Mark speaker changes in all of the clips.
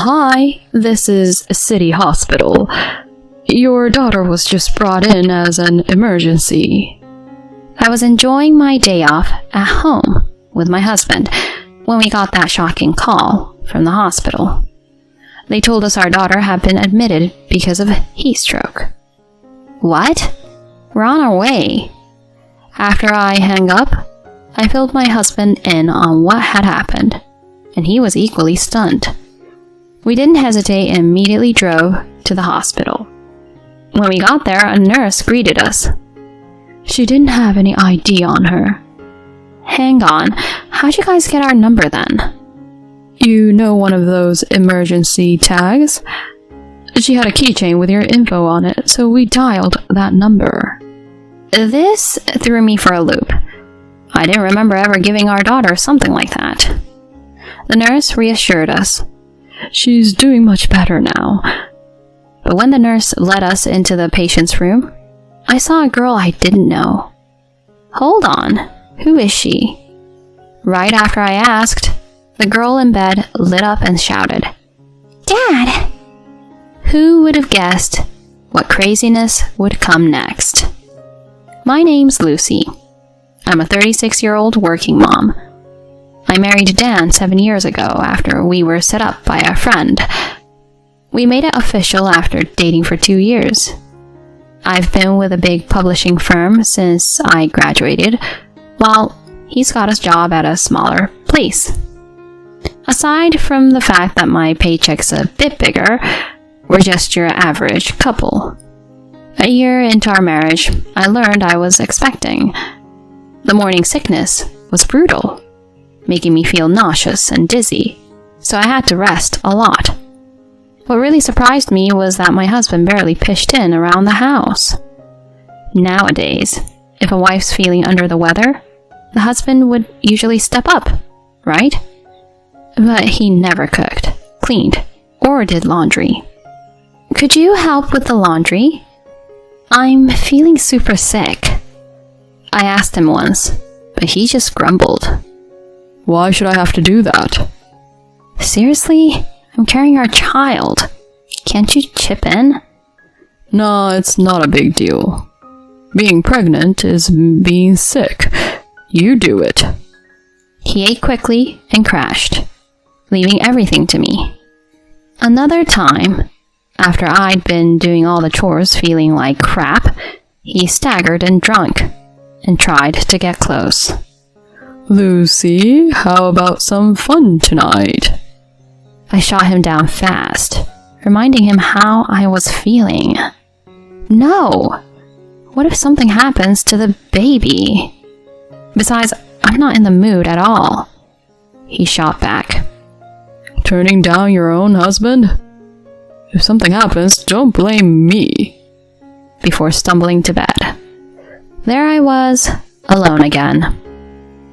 Speaker 1: Hi, this is City Hospital. Your daughter was just brought in as an emergency.
Speaker 2: I was enjoying my day off at home with my husband when we got that shocking call from the hospital. They told us our daughter had been admitted because of heat stroke. What? We're on our way. After I hung up, I filled my husband in on what had happened, and he was equally stunned. We didn't hesitate and immediately drove to the hospital. When we got there, a nurse greeted us.
Speaker 1: She didn't have any ID on her.
Speaker 2: Hang on, how'd you guys get our number then?
Speaker 1: You know, one of those emergency tags? She had a keychain with your info on it, so we dialed that number.
Speaker 2: This threw me for a loop. I didn't remember ever giving our daughter something like that. The nurse reassured us.
Speaker 1: She's doing much better now.
Speaker 2: But when the nurse led us into the patient's room, I saw a girl I didn't know. Hold on, who is she? Right after I asked, the girl in bed lit up and shouted, "Dad!" Who would have guessed what craziness would come next? My name's Lucy. I'm a 36-year-old working mom. I married Dan 7 years ago after we were set up by a friend. We made it official after dating for 2 years. I've been with a big publishing firm since I graduated, while he's got a job at a smaller place. Aside from the fact that my paycheck's a bit bigger, we're just your average couple. A year into our marriage, I learned I was expecting. The morning sickness was brutal, making me feel nauseous and dizzy, so I had to rest a lot. What really surprised me was that my husband barely pitched in around the house. Nowadays, if a wife's feeling under the weather, the husband would usually step up, right? But he never cooked, cleaned, or did laundry. Could you help with the laundry? I'm feeling super sick. I asked him once, but he just grumbled.
Speaker 1: Why should I have to do that?
Speaker 2: Seriously? I'm carrying our child. Can't you chip in?
Speaker 1: No, it's not a big deal. Being pregnant is being sick. You do it.
Speaker 2: He ate quickly and crashed, leaving everything to me. Another time, after I'd been doing all the chores feeling like crap, he staggered and drunk and tried to get close.
Speaker 1: Lucy, how about some fun tonight?
Speaker 2: I shot him down fast, reminding him how I was feeling. No! What if something happens to the baby? Besides, I'm not in the mood at all. He shot back.
Speaker 1: Turning down your own husband? If something happens, don't blame me.
Speaker 2: Before stumbling to bed. There I was, alone again.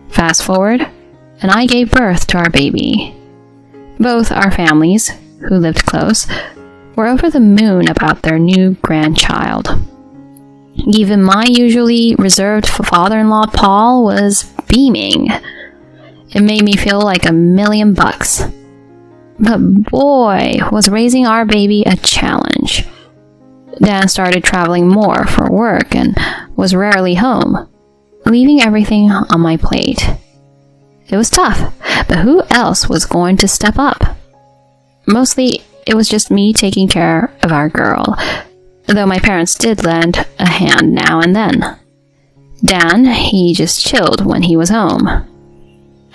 Speaker 2: Fast forward, and I gave birth to our baby. Both our families, who lived close, were over the moon about their new grandchild. Even my usually reserved father-in-law Paul was beaming. It made me feel like $1,000,000. But boy, was raising our baby a challenge. Dan started traveling more for work and was rarely home, leaving everything on my plate. It was tough, but who else was going to step up? Mostly, it was just me taking care of our girl, though my parents did lend a hand now and then. Dan, he just chilled when he was home.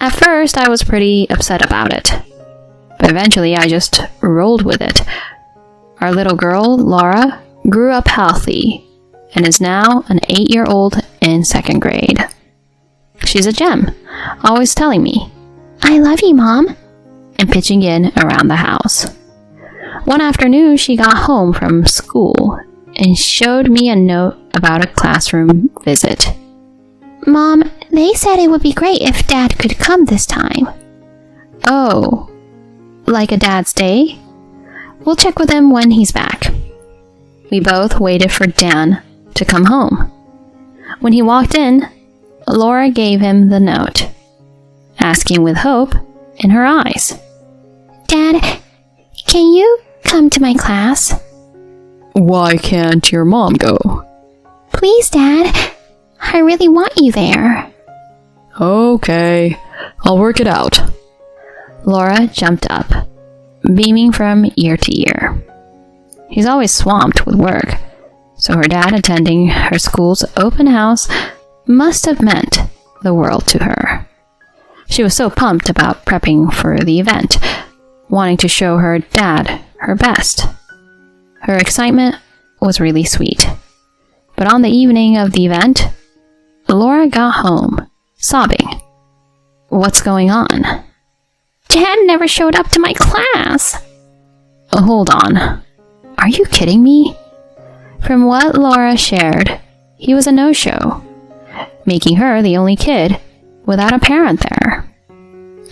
Speaker 2: At first, I was pretty upset about it, but eventually I just rolled with it. Our little girl, Laura, grew up healthy and is now an 8-year-old in 2nd grade. She's a gem, always telling me, "I love you, Mom," and pitching in around the house. One afternoon, she got home from school and showed me a note about a classroom visit. "Mom, they said it would be great if Dad could come this time." "Oh, like a Dad's Day? We'll check with him when he's back." We both waited for Dan to come home. When he walked in, Laura gave him the note, asking with hope in her eyes, "Dad, Can you come to my class?
Speaker 1: Why can't your mom go?
Speaker 2: Please, Dad. I really want you there.
Speaker 1: Okay, I'll work it out.
Speaker 2: Laura jumped up, beaming from ear to ear. He's always swamped with work, so her dad attending her school's open house must have meant the world to her. She was so pumped about prepping for the event, wanting to show her dad her best. Her excitement was really sweet. But on the evening of the event, Laura got home, sobbing. What's going on? Dad never showed up to my class. Hold on. Are you kidding me? From what Laura shared, he was a no-show, making her the only kid without a parent there.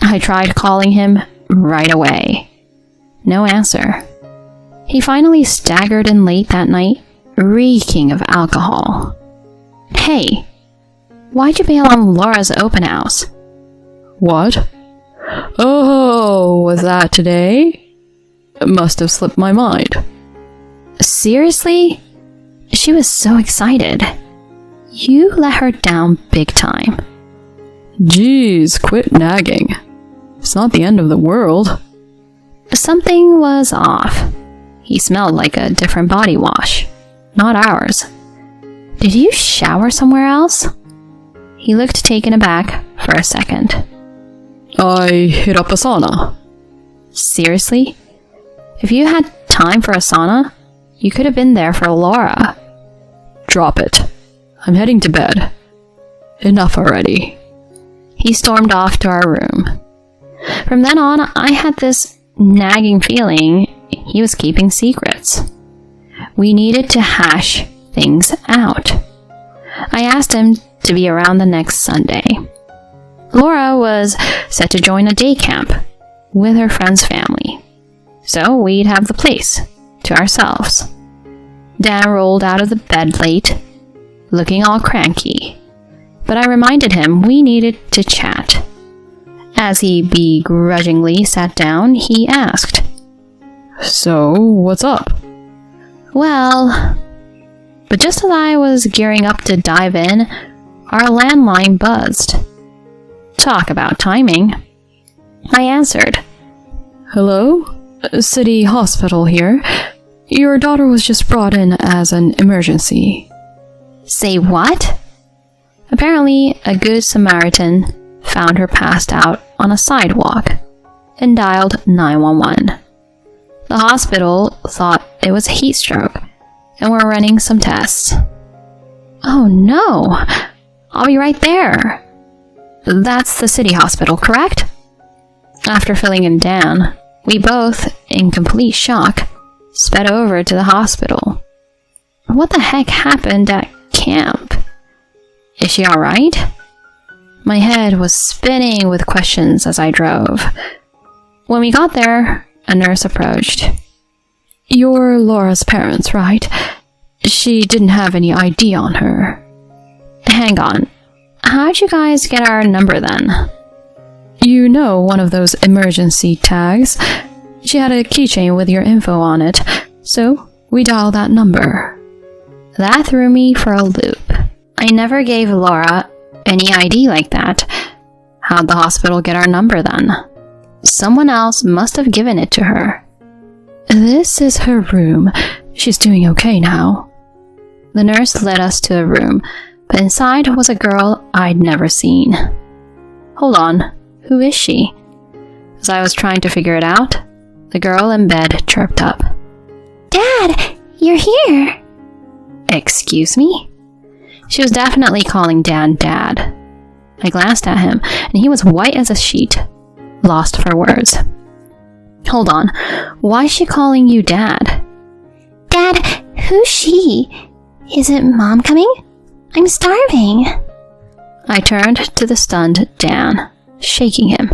Speaker 2: I tried calling him right away. No answer. He finally staggered in late that night, reeking of alcohol. Hey, why'd you bail on Laura's open house?
Speaker 1: What? Oh, was that today? It must have slipped my mind.
Speaker 2: Seriously? She was so excited. You let her down big time.
Speaker 1: Jeez, quit nagging. It's not the end of the world.
Speaker 2: Something was off. He smelled like a different body wash, not ours. Did you shower somewhere else? He looked taken aback for a second.
Speaker 1: I hit up a sauna.
Speaker 2: Seriously? If you had time for a sauna, you could have been there for Laura.
Speaker 1: Drop it. I'm heading to bed. Enough already.
Speaker 2: He stormed off to our room. From then on, I had this nagging feeling he was keeping secrets. We needed to hash things out. I asked him to be around the next Sunday. Laura was set to join a day camp with her friend's family, so we'd have the place to ourselves. Dan rolled out of the bed late, looking all cranky, but I reminded him we needed to chat. As he begrudgingly sat down, he asked,
Speaker 1: So, what's up?
Speaker 2: Well, but just as I was gearing up to dive in, our landline buzzed. Talk about timing. I answered.
Speaker 1: Hello? City Hospital here. Your daughter was just brought in as an emergency.
Speaker 2: Say what? Apparently, a good Samaritan found her passed out on a sidewalk and dialed 911. The hospital thought it was a heat stroke and were running some tests. Oh no! I'll be right there. That's the city hospital, correct? After filling in Dan, we both, in complete shock, sped over to the hospital. What the heck happened at camp? Is she alright? My head was spinning with questions as I drove. When we got there, a nurse approached.
Speaker 1: You're Laura's parents, right? She didn't have any ID on her.
Speaker 2: Hang on. How'd you guys get our number then?
Speaker 1: You know, one of those emergency tags. She had a keychain with your info on it, so we dialed that number.
Speaker 2: That threw me for a loop. I never gave Laura any ID like that. How'd the hospital get our number then? Someone else must have given it to her.
Speaker 1: This is her room. She's doing okay now.
Speaker 2: The nurse led us to a room, but inside was a girl I'd never seen. Hold on, who is she? As I was trying to figure it out, the girl in bed chirped up. Dad, you're here! Excuse me? She was definitely calling Dan Dad. I glanced at him, and he was white as a sheet, lost for words. Hold on, why is she calling you Dad? Dad, who's she? Isn't Mom coming? I'm starving. I turned to the stunned Dan, shaking him.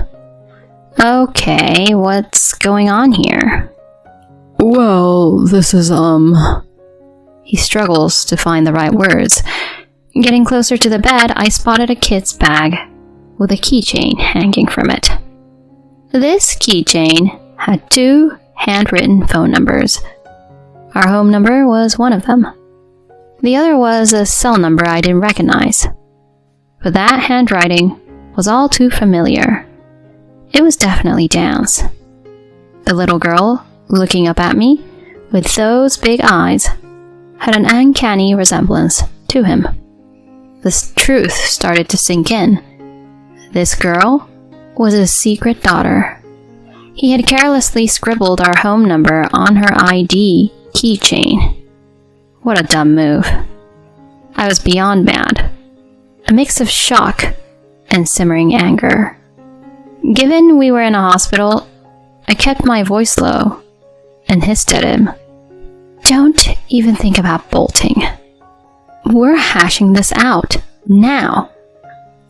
Speaker 2: Okay, what's going on here?
Speaker 1: Well, this is,
Speaker 2: He struggles to find the right words. Getting closer to the bed, I spotted a kid's bag with a keychain hanging from it. This keychain had 2 handwritten phone numbers. Our home number was one of them. The other was a cell number I didn't recognize. But that handwriting was all too familiar. It was definitely Dan's. The little girl, looking up at me with those big eyes, had an uncanny resemblance to him. The truth started to sink in. This girl was his secret daughter. He had carelessly scribbled our home number on her ID keychain. What a dumb move. I was beyond mad. A mix of shock and simmering anger. Given we were in a hospital, I kept my voice low and hissed at him. Don't even think about bolting. We're hashing this out, now.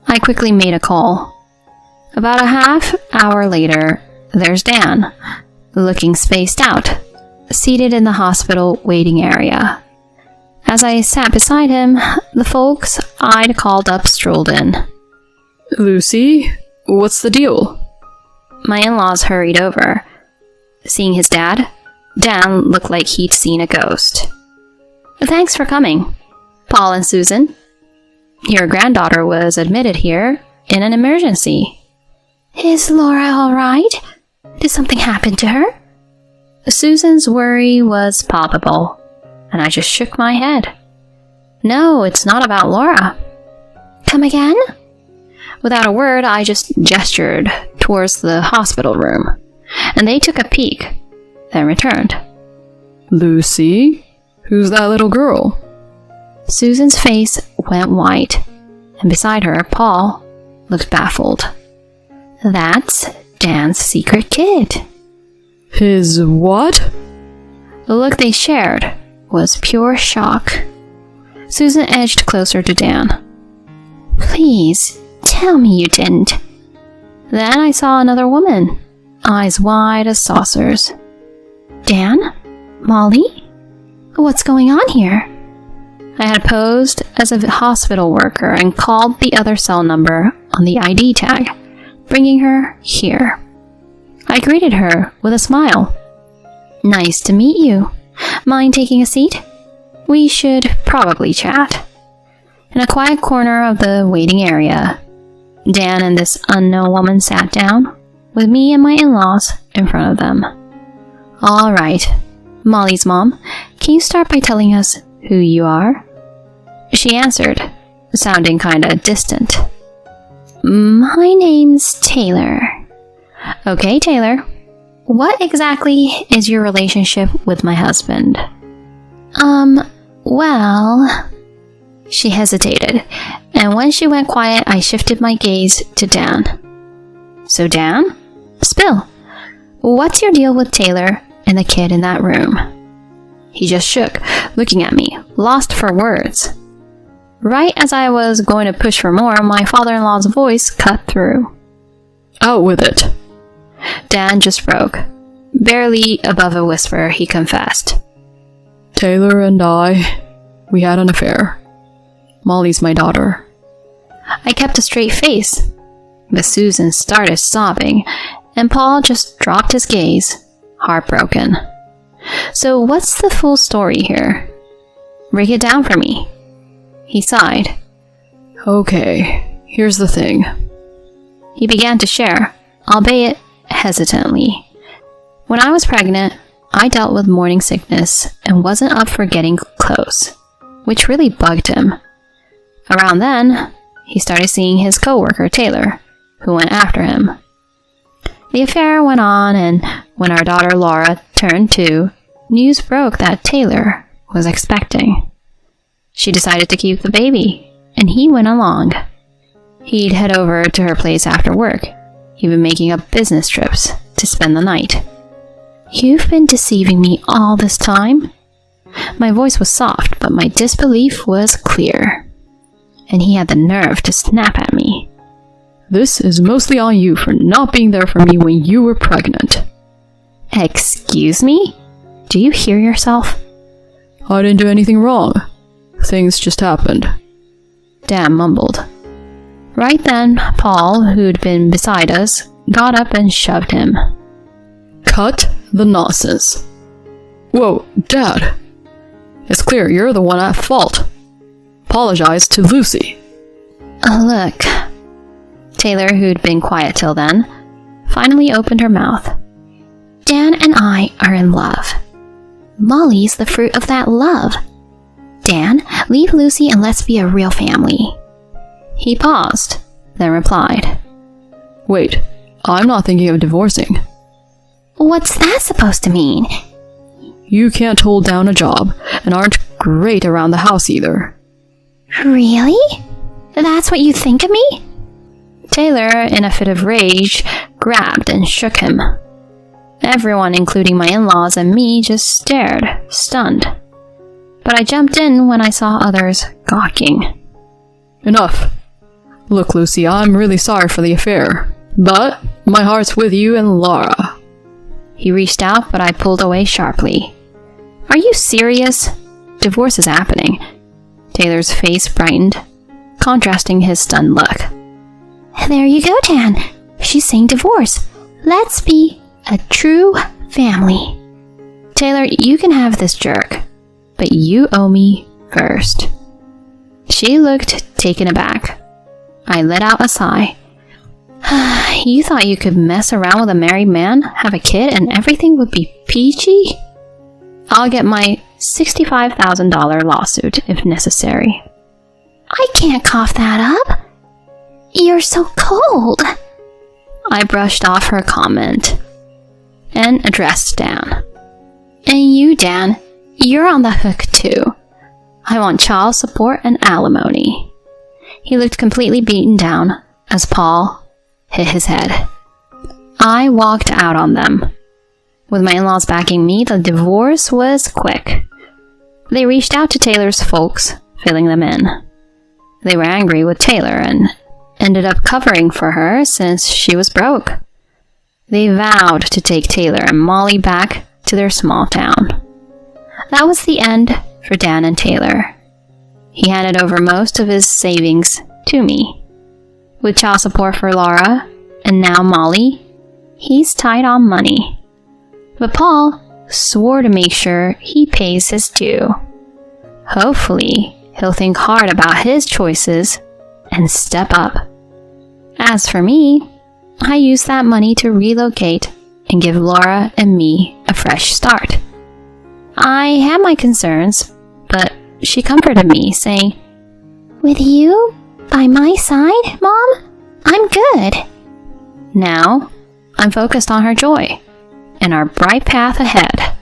Speaker 2: I quickly made a call. About a half hour later, there's Dan, looking spaced out, seated in the hospital waiting area. As I sat beside him, the folks I'd called up strolled in.
Speaker 1: Lucy, what's the deal?
Speaker 2: My in-laws hurried over. Seeing his dad, Dan looked like he'd seen a ghost. Thanks for coming, Paul and Susan. Your granddaughter was admitted here in an emergency. Is Laura all right? Did something happen to her? Susan's worry was palpable, and I just shook my head. No, it's not about Laura. Come again? Without a word, I just gestured towards the hospital room, and they took a peek, then returned.
Speaker 1: Lucy? Who's that little girl?
Speaker 2: Susan's face went white, and beside her, Paul looked baffled. That's Dan's secret kid.
Speaker 1: His what?
Speaker 2: The look they shared was pure shock. Susan edged closer to Dan. Please, tell me you didn't. Then I saw another woman, eyes wide as saucers. Dan? Molly? What's going on here? I had posed as a hospital worker and called the other cell number on the ID tag, bringing her here. I greeted her with a smile. Nice to meet you. Mind taking a seat? We should probably chat. In a quiet corner of the waiting area, Dan and this unknown woman sat down, with me and my in-laws in front of them. All right, Molly's mom, can you start by telling us who you are? She answered, sounding kinda distant. My name's Taylor. Okay, Taylor. What exactly is your relationship with my husband? Well... She hesitated, and when she went quiet, I shifted my gaze to Dan. So Dan? Spill. What's your deal with Taylor and the kid in that room? He just shook, looking at me, lost for words. Right as I was going to push for more, my father-in-law's voice cut through.
Speaker 1: Out with it.
Speaker 2: Dan just broke. Barely above a whisper, he confessed.
Speaker 1: Taylor and we had an affair. Molly's my daughter.
Speaker 2: I kept a straight face, but Susan started sobbing, and Paul just dropped his gaze, heartbroken. So what's the full story here? Break it down for me. He sighed.
Speaker 1: Okay, here's the thing.
Speaker 2: He began to share, albeit hesitantly. When I was pregnant, I dealt with morning sickness and wasn't up for getting close, which really bugged him. Around then, he started seeing his coworker Taylor, who went after him. The affair went on, and when our daughter Laura turned 2, news broke that Taylor was expecting. She decided to keep the baby, and he went along. He'd head over to her place after work, even making up business trips to spend the night. You've been deceiving me all this time? My voice was soft, but my disbelief was clear. And he had the nerve to snap at me.
Speaker 1: This is mostly on you for not being there for me when you were pregnant.
Speaker 2: Excuse me? Do you hear yourself?
Speaker 1: I didn't do anything wrong. Things just happened.
Speaker 2: Dan mumbled. Right then, Paul, who'd been beside us, got up and shoved him.
Speaker 1: Cut the nonsense. Whoa, Dad. It's clear you're the one at fault. Apologize to Lucy.
Speaker 2: Look. Taylor, who'd been quiet till then, finally opened her mouth. Dan and I are in love. Molly's the fruit of that love. Dan, leave Lucy and let's be a real family. He paused, then replied.
Speaker 1: Wait, I'm not thinking of divorcing.
Speaker 2: What's that supposed to mean?
Speaker 1: You can't hold down a job, and aren't great around the house either.
Speaker 2: Really? That's what you think of me? Taylor, in a fit of rage, grabbed and shook him. Everyone, including my in-laws and me, just stared, stunned. But I jumped in when I saw others gawking.
Speaker 1: Enough. Look, Lucy, I'm really sorry for the affair, but my heart's with you and Laura.
Speaker 2: He reached out, but I pulled away sharply. Are you serious? Divorce is happening. Taylor's face brightened, contrasting his stunned look. There you go, Dan. She's saying divorce. Let's be a true family. Taylor, you can have this jerk, but you owe me first. She looked taken aback. I let out a sigh. You thought you could mess around with a married man, have a kid, and everything would be peachy? I'll get my $65,000 lawsuit if necessary. I can't cough that up. You're so cold. I brushed off her comment and addressed Dan. And you, Dan, you're on the hook too. I want child support and alimony. He looked completely beaten down as Paul hit his head. I walked out on them. With my in-laws backing me, the divorce was quick. They reached out to Taylor's folks, filling them in. They were angry with Taylor and ended up covering for her since she was broke. They vowed to take Taylor and Molly back to their small town. That was the end for Dan and Taylor. He handed over most of his savings to me. With child support for Laura, and now Molly, he's tight on money. But Paul swore to make sure he pays his due. Hopefully, he'll think hard about his choices and step up. As for me, I used that money to relocate and give Laura and me a fresh start. I had my concerns, but she comforted me, saying, "With you by my side, Mom, I'm good." Now, I'm focused on her joy and our bright path ahead.